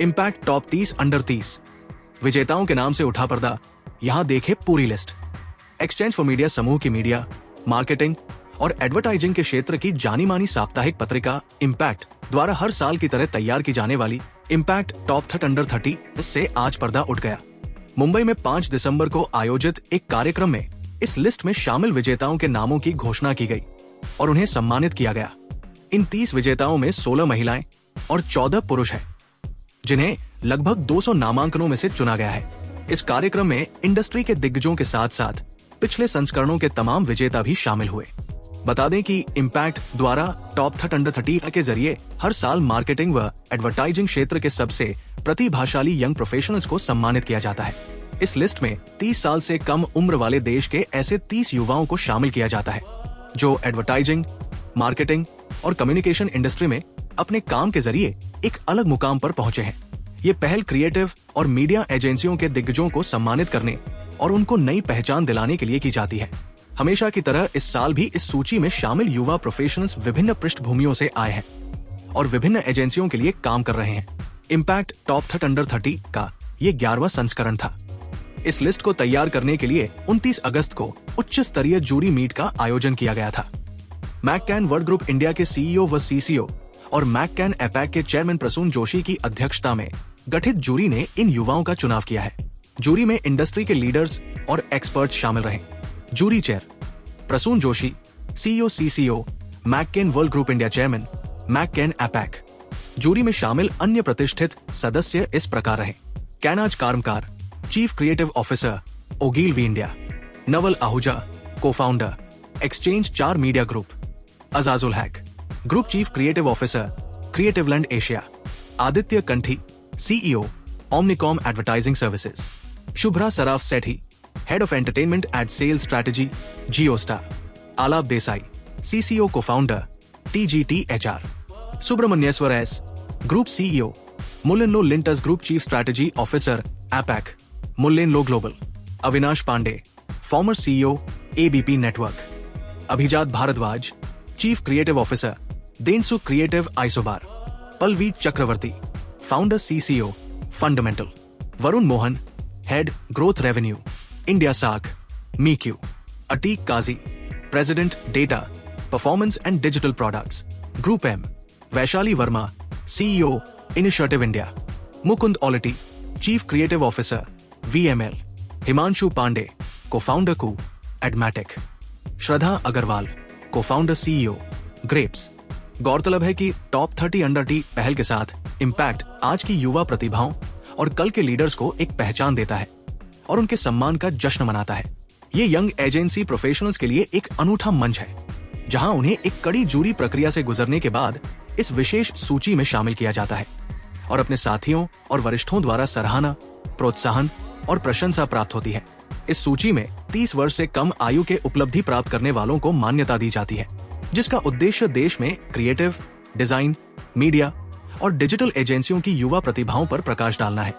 Impact top 30 under 30 विजेताओं के नाम से उठा पर्दा। यहां देखे पूरी लिस्ट। एक्सचेंज फॉर मीडिया समूह की मीडिया, मार्केटिंग और एडवर्टाइजिंग के क्षेत्र की जानी मानी साप्ताहिक पत्रिका इम्पैक्ट द्वारा हर साल की तरह तैयार की जाने वाली इम्पैक्ट टॉप 30 अंडर 30 से आज पर्दा उठ गया। मुंबई में 5 दिसंबर को आयोजित एक कार्यक्रम में इस लिस्ट में शामिल विजेताओं के नामों की घोषणा की गई और उन्हें सम्मानित किया गया। इन 30 विजेताओं में 16 महिलाएं और 14 पुरुष हैं, जिन्हें लगभग 200 नामांकनों में से चुना गया है। इस कार्यक्रम में इंडस्ट्री के दिग्गजों के साथ साथ पिछले संस्करणों के तमाम विजेता भी शामिल हुए। बता दें कि इम्पैक्ट द्वारा टॉप 30 अंडर 30 के जरिए हर साल मार्केटिंग व एडवर्टाइजिंग क्षेत्र के सबसे प्रतिभाशाली यंग प्रोफेशनल्स को सम्मानित किया जाता है। इस लिस्ट में 30 साल से कम उम्र वाले देश के ऐसे 30 युवाओं को शामिल किया जाता है जो एडवर्टाइजिंग, मार्केटिंग और कम्युनिकेशन इंडस्ट्री में अपने काम के जरिए एक अलग मुकाम पर पहुंचे हैं। ये पहल क्रिएटिव और मीडिया एजेंसियों के दिग्गजों को सम्मानित करने और उनको नई पहचान दिलाने के लिए की जाती है। हमेशा की तरह इस साल भी इस सूची में शामिल युवा प्रोफेशनल्स विभिन्न पृष्ठभूमियों से आए हैं और विभिन्न एजेंसियों के लिए काम कर रहे हैं। इम्पैक्ट टॉप 30 अंडर 30 का ये 11वां संस्करण था। इस लिस्ट को तैयार करने के लिए 29 अगस्त को उच्च स्तरीय जूरी मीट का आयोजन किया गया था। मैककैन वर्ल्ड ग्रुप इंडिया के सीईओ व सीसीओ और मैककैन एपैक के चेयरमैन प्रसून जोशी की अध्यक्षता में गठित जूरी ने इन युवाओं का चुनाव किया है। जूरी में इंडस्ट्री के लीडर्स और एक्सपर्ट शामिल रहे। Jury chair Prasoon Joshi, CEO CCO McCann world group India chairman, McCann APAC. Jury में शामिल अन्य प्रतिष्ठित सदस्य इस प्रकार रहे: Kainaz Karmakar, chief creative officer, Ogilvy India; Naval Ahuja, co-founder, exchange 4 media group; Azazul Haque, group chief creative officer, creative land Asia; Aditya Kanthi, CEO, Omnicom advertising services; Shubhra Saraf Sethi, head of entertainment and sales strategy, JioStar; Alap Desai, CCO cofounder, TGT HR; Subramanyeswar S, group CEO, MullenLowe Lintas group chief strategy officer, APAC, MullenLowe global; Avinash Pandey, former CEO, ABP network; Abhijit Bhardwaj, chief creative officer, Dentsu creative Isobar; Pallavi Chakravarti, founder CCO, fundamental; Varun Mohan, head growth revenue, India साख, MiQ; Ateeq Qazi, president data, performance and digital products, group M; Vaishali Verma, CEO, initiative India; Mukund Olety, chief creative officer, VML; Himanshu Pandey, co-founder Koo, Admatic; Shraddha Agarwal, cofounder CEO, Grapes. गौरतलब है कि top 30 under 30 पहल के साथ impact आज की युवा प्रतिभाओं और कल के लीडर्स को एक पहचान देता है और उनके सम्मान का जश्न मनाता है। ये यंग एजेंसी प्रोफेशनल्स के लिए एक अनूठा मंच है, जहां उन्हें एक कड़ी जूरी प्रक्रिया से गुजरने के बाद इस विशेष सूची में शामिल किया जाता है और अपने साथियों और वरिष्ठों द्वारा सराहना, प्रोत्साहन और प्रशंसा प्राप्त होती है। इस सूची में 30 वर्ष से कम आयु के उपलब्धि प्राप्त करने वालों को मान्यता दी जाती है, जिसका उद्देश्य देश में क्रिएटिव, डिजाइन, मीडिया और डिजिटल एजेंसियों की युवा प्रतिभाओं पर प्रकाश डालना है।